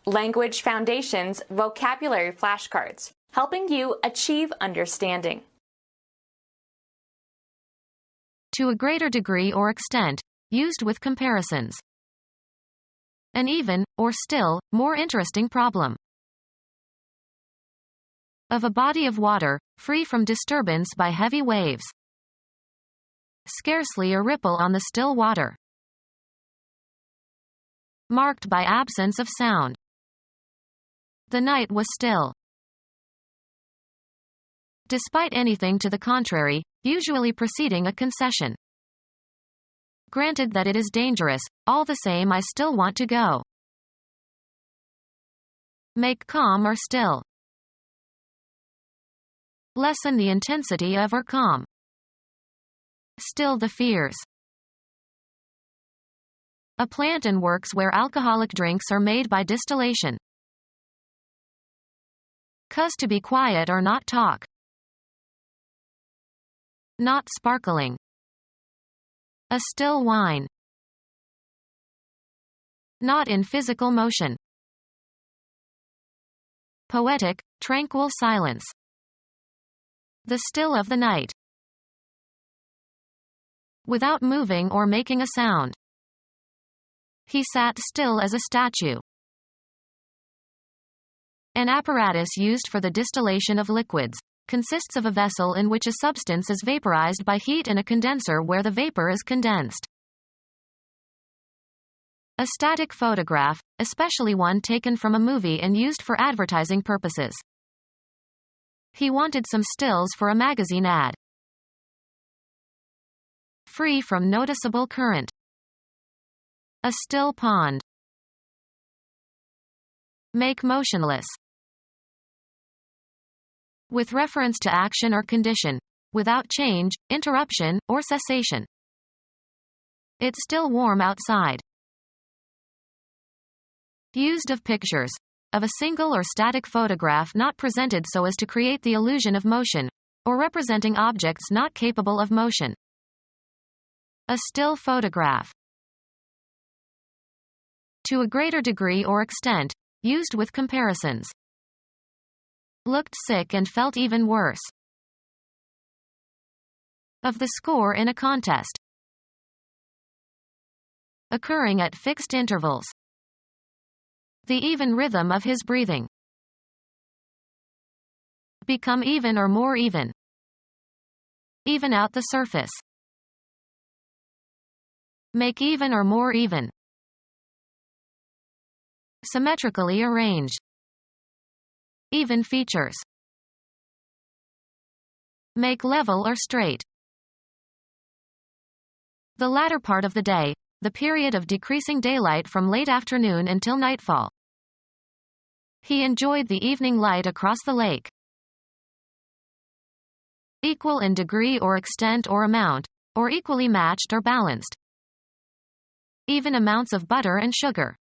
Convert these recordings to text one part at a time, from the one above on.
Language Foundations Vocabulary Flashcards, helping you achieve understanding. To a greater degree or extent, used with comparisons. An even, or still, more interesting problem. Of a body of water, free from disturbance by heavy waves. Scarcely a ripple on the still water. Marked by absence of sound. The night was still. Despite anything to the contrary, usually preceding a concession. Granted that it is dangerous, all the same I still want to go. Make calm or still. Lessen the intensity of or calm. Still the fears. A plant and works where alcoholic drinks are made by distillation. Cause to be quiet or not talk. Not sparkling. A still wine. Not in physical motion. Poetic, tranquil silence. The still of the night. Without moving or making a sound. He sat still as a statue. An apparatus used for the distillation of liquids consists of a vessel in which a substance is vaporized by heat and a condenser where the vapor is condensed. A static photograph, especially one taken from a movie and used for advertising purposes. He wanted some stills for a magazine ad. Free from noticeable current. A still pond. Make motionless. With reference to action or condition, without change, interruption, or cessation. It's still warm outside. Used of pictures. Of a single or static photograph not presented so as to create the illusion of motion, or representing objects not capable of motion. A still photograph. To a greater degree or extent, used with comparisons. Looked sick and felt even worse. Of the score in a contest. Occurring at fixed intervals. The even rhythm of his breathing. Become even or more even. Even out the surface. Make even or more even. Symmetrically arranged. Even features. Make level or straight. The latter part of the day, the period of decreasing daylight from late afternoon until nightfall. He enjoyed the evening light across the lake. Equal in degree or extent or amount, or equally matched or balanced. Even amounts of butter and sugar.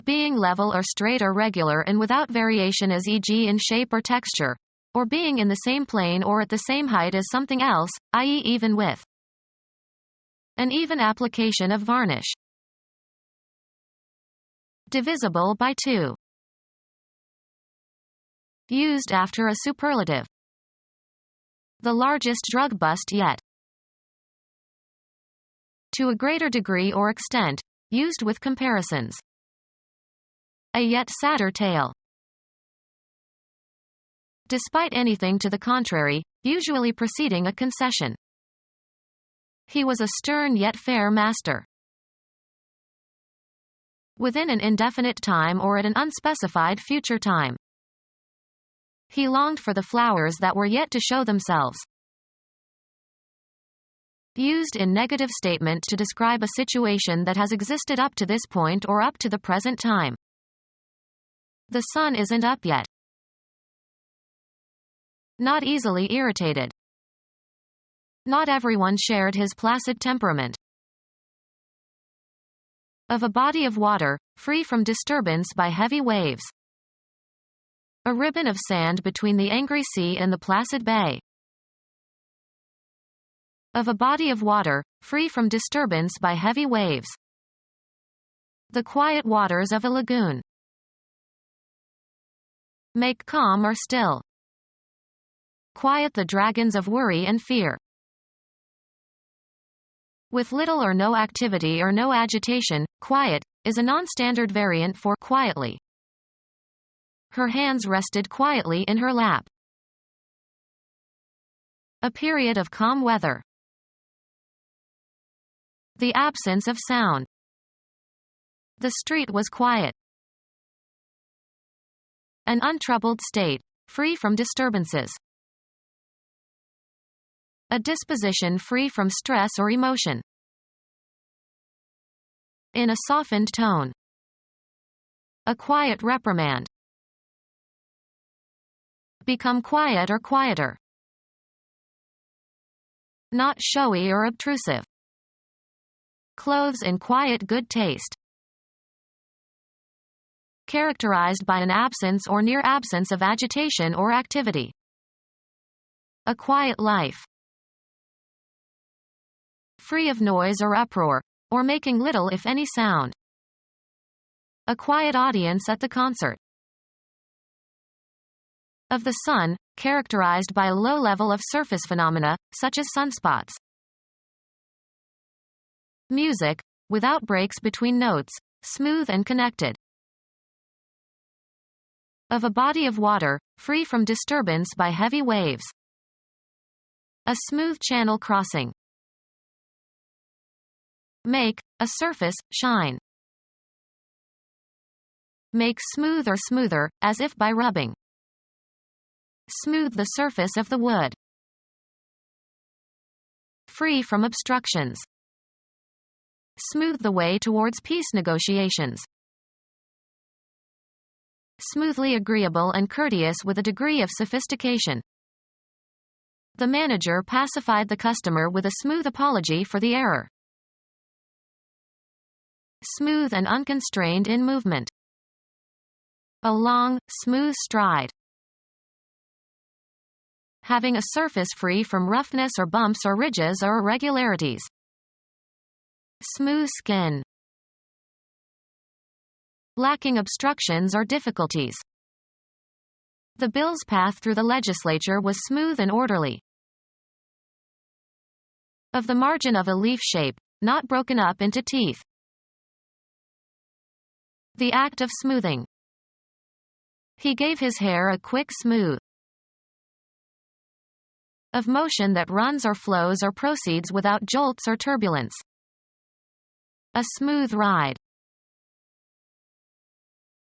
Being level or straight or regular and without variation as e.g. in shape or texture, or being in the same plane or at the same height as something else, i.e. even with. An even application of varnish. Divisible by 2. Used after a superlative. The largest drug bust yet. To a greater degree or extent, used with comparisons. A yet sadder tale. Despite anything to the contrary, usually preceding a concession. He was a stern yet fair master. Within an indefinite time or at an unspecified future time. He longed for the flowers that were yet to show themselves. Used in negative statement to describe a situation that has existed up to this point or up to the present time. The sun isn't up yet. Not easily irritated. Not everyone shared his placid temperament. Of a body of water, free from disturbance by heavy waves. A ribbon of sand between the angry sea and the placid bay. Of a body of water, free from disturbance by heavy waves. The quiet waters of a lagoon. Make calm or still. Quiet the dragons of worry and fear. With little or no activity or no agitation, quiet is a non-standard variant for quietly. Her hands rested quietly in her lap. A period of calm weather. The absence of sound. The street was quiet. An untroubled state, free from disturbances. A disposition free from stress or emotion. In a softened tone. A quiet reprimand. Become quiet or quieter. Not showy or obtrusive. Clothes in quiet good taste. Characterized by an absence or near absence of agitation or activity. A quiet life. Free of noise or uproar, or making little if any sound. A quiet audience at the concert. Of the sun, characterized by a low level of surface phenomena, such as sunspots. Music, without breaks between notes, smooth and connected. Of a body of water, free from disturbance by heavy waves. A smooth channel crossing. Make, a surface, shine. Make smooth or smoother, as if by rubbing. Smooth the surface of the wood. Free from obstructions. Smooth the way towards peace negotiations. Smoothly agreeable and courteous with a degree of sophistication. The manager pacified the customer with a smooth apology for the error. Smooth and unconstrained in movement. A long, smooth stride. Having a surface free from roughness or bumps or ridges or irregularities. Smooth skin. Lacking obstructions or difficulties. The bill's path through the legislature was smooth and orderly. Of the margin of a leaf shape, not broken up into teeth. The act of smoothing. He gave his hair a quick smooth. Of motion that runs or flows or proceeds without jolts or turbulence. A smooth ride.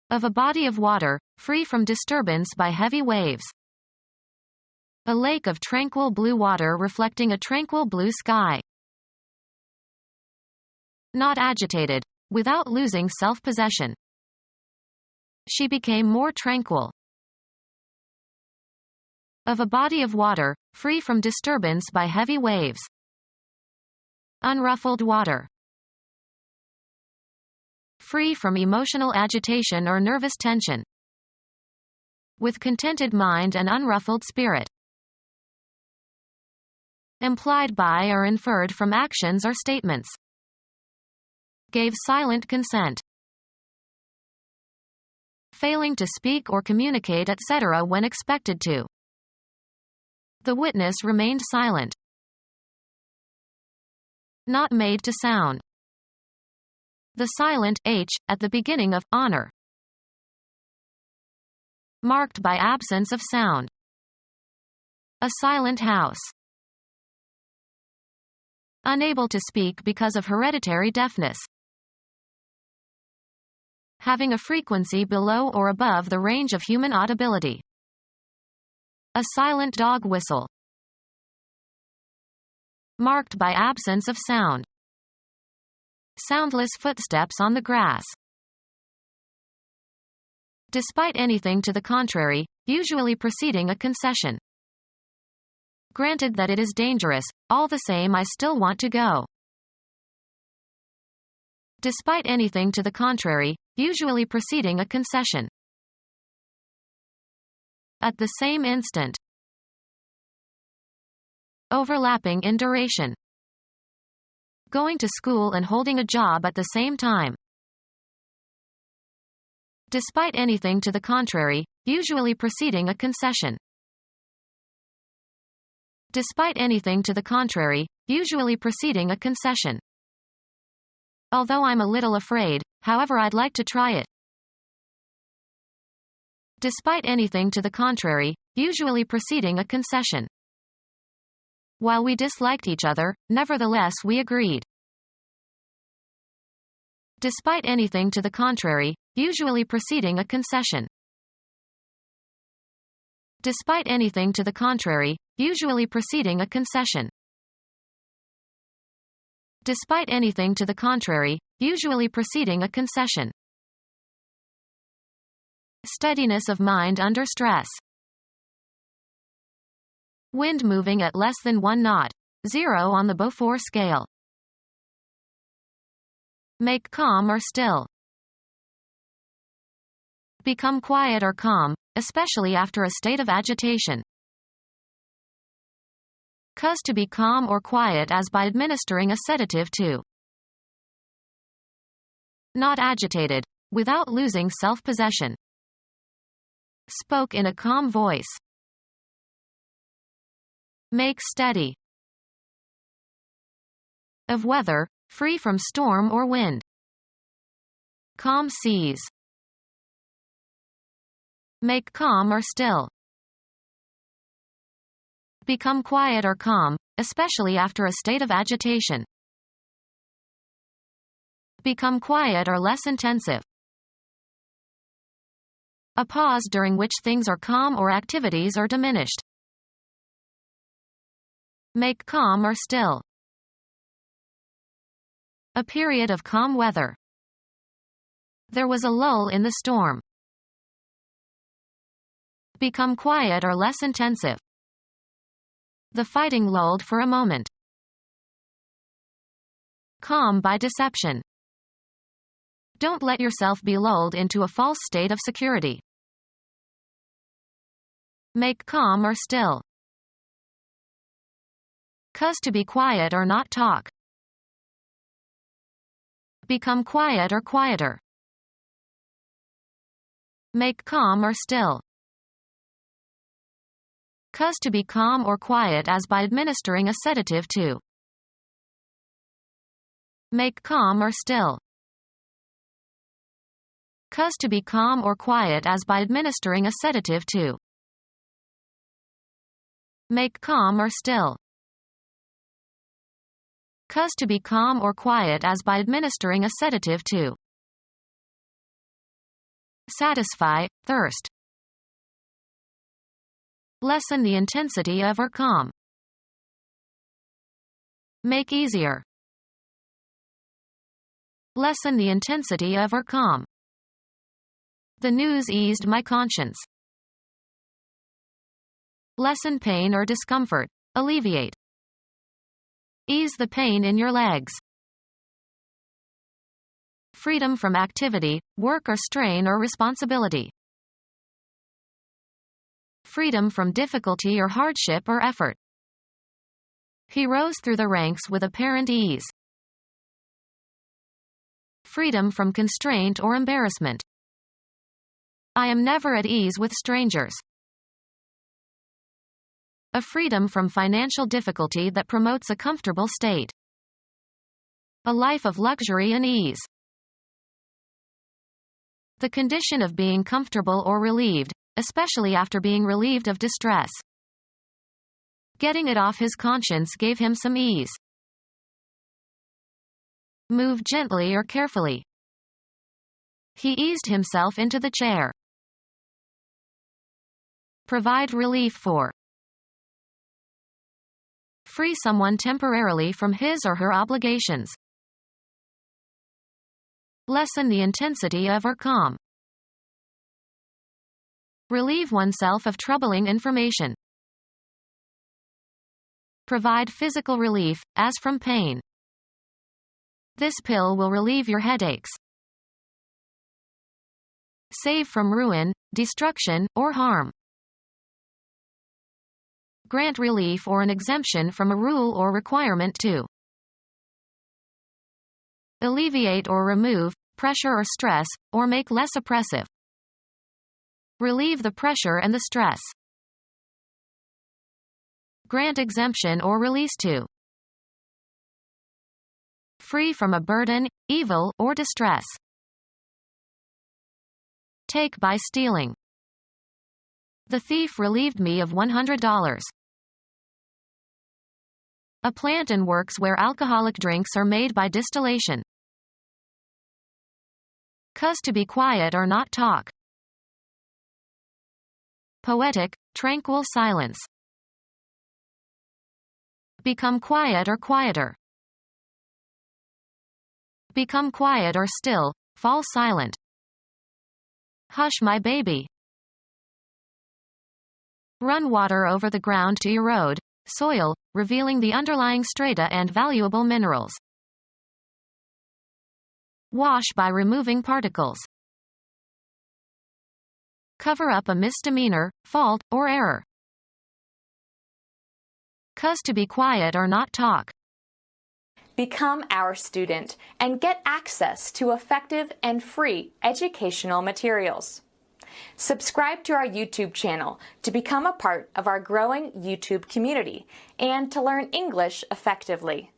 Of a body of water, free from disturbance by heavy waves. A lake of tranquil blue water reflecting a tranquil blue sky. Not agitated, without losing self-possession. She became more tranquil. Of a body of water, free from disturbance by heavy waves. Unruffled water. Free from emotional agitation or nervous tension. With contented mind and unruffled spirit. Implied by or inferred from actions or statements. Gave silent consent. Failing to speak or communicate etc. when expected to. The witness remained silent. Not made to sound. The silent h at the beginning of honor. Marked by absence of sound. A silent house. Unable to speak because of hereditary deafness. Having a frequency below or above the range of human audibility. A silent dog whistle. Marked by absence of sound. Soundless footsteps on the grass. Despite anything to the contrary, usually preceding a concession. Granted that it is dangerous, all the same I still want to go. Despite anything to the contrary, usually preceding a concession. At the same instant. Overlapping in duration. Going to school and holding a job at the same time. Despite anything to the contrary, usually preceding a concession. Despite anything to the contrary, usually preceding a concession. Although I'm a little afraid, however I'd like to try it. Despite anything to the contrary, usually preceding a concession. While we disliked each other, nevertheless we agreed. Despite anything to the contrary, usually preceding a concession. Despite anything to the contrary, usually preceding a concession. Despite anything to the contrary, usually preceding a concession. Steadiness of mind under stress. Wind moving at less than 1 knot. 0 on the Beaufort scale. Make calm or still. Become quiet or calm, especially after a state of agitation. Cause to be calm or quiet as by administering a sedative to. Not agitated, without losing self-possession. Spoke in a calm voice. Make steady. Of weather, free from storm or wind. Calm seas. Make calm or still. Become quiet or calm, especially after a state of agitation. Become quiet or less intensive. A pause during which things are calm or activities are diminished. Make calm or still. A period of calm weather. There was a lull in the storm. Become quiet or less intensive. The fighting lulled for a moment. Calm by deception. Don't let yourself be lulled into a false state of security. Make calm or still. Cause to be quiet or not talk. Become quiet or quieter. Make calm or still. Cause to be calm or quiet as by administering a sedative to. Make calm or still. Cause to be calm or quiet as by administering a sedative to. Make calm or still. Cause to be calm or quiet as by administering a sedative to. Satisfy, thirst. Lessen the intensity of or calm. Make easier. Lessen the intensity of or calm. The news eased my conscience. Lessen pain or discomfort. Alleviate. Ease the pain in your legs. Freedom from activity, work or strain or responsibility. Freedom from difficulty or hardship or effort. He rose through the ranks with apparent ease. Freedom from constraint or embarrassment. I am never at ease with strangers. A freedom from financial difficulty that promotes a comfortable state. A life of luxury and ease. The condition of being comfortable or relieved, especially after being relieved of distress. Getting it off his conscience gave him some ease. Move gently or carefully. He eased himself into the chair. Provide relief for. Free someone temporarily from his or her obligations. Lessen the intensity of or calm. Relieve oneself of troubling information. Provide physical relief, as from pain. This pill will relieve your headaches. Save from ruin, destruction, or harm. Grant relief or an exemption from a rule or requirement to. Alleviate or remove pressure or stress, or make less oppressive. Relieve the pressure and the stress. Grant exemption or release to. Free from a burden, evil, or distress. Take by stealing. The thief relieved me of $100. A plant and works where alcoholic drinks are made by distillation. Cause to be quiet or not talk. Poetic, tranquil silence. Become quiet or quieter. Become quiet or still, fall silent. Hush my baby. Run water over the ground to erode soil, revealing the underlying strata and valuable minerals. Wash by removing particles. Cover up a misdemeanor, fault, or error. Cause to be quiet or not talk. Become our student and get access to effective and free educational materials. Subscribe to our YouTube channel to become a part of our growing YouTube community and to learn English effectively.